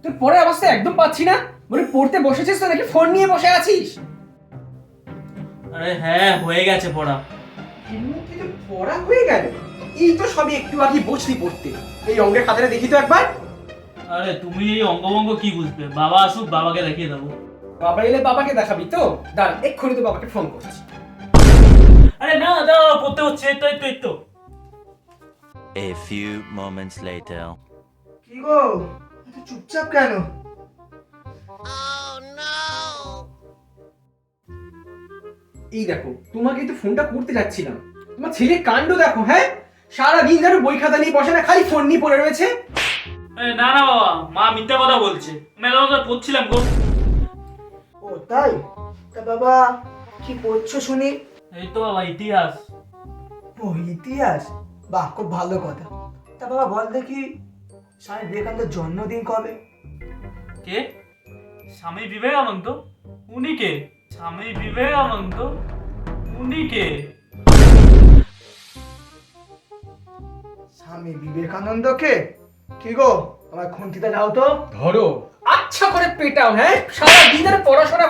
তোর পড়ার অবস্থা একদম পাচ্ছি না। বলে পড়তে বসেছিস তো নাকি ফোন নিয়ে বসে আছিস? আরে হ্যাঁ, হয়ে গেছে পড়া। এর মধ্যে তো পড়া হয়ে গেল। এই তো সবই একটু আগে বসলি পড়তে। এই অঙ্কের খাতাটা দেখি তো একবার। আরে তুমি এই অঙ্গভঙ্গ কি বুঝবে? বাবা আসুক, বাবাকে দেখিয়ে দেবো। বাবা এলে বাবাকে দেখাবি তো? দাঁড়া, এক্ষুনি তো বাবাকে ফোন করছি। আরে না, দাঁড়াও, পড়তে হচ্ছে। এই তো A few moments later. কি গো, এত চুপচাপ কেন? এই দেখো, তোমাকে তো ফোনটা করতে যাচ্ছিলাম। তোমার ছেলে কাণ্ড দেখো, হ্যাঁ? সারাদিন ধরে বই খাতা নিয়ে বসে না, খালি ফোন নিয়ে পড়ে রয়েছে। আরে না না বাবা, মা মিথ্যা কথা বলছে। মেলা পড়ছিলাম গো। ও তাই? তা বাবা কি পড়ছো শুনি? এই তো বাবা, ইতিহাস। ও ইতিহাস, বাহ খুব ভালো কথা। তা বাবা বল দেখি, স্বামী বিবেকানন্দের জন্মদিন কবে? কে? স্বামী বিবেকানন্দ? উনি কে? স্বামী বিবেকানন্দ উনি কে? স্বামী বিবেকানন্দকে? কি গো, আমার খুন্তিটা দাও তো। ধরো, আচ্ছা করে পেটাও, হ্যাঁ? সারাদিন ধরে পড়াশোনা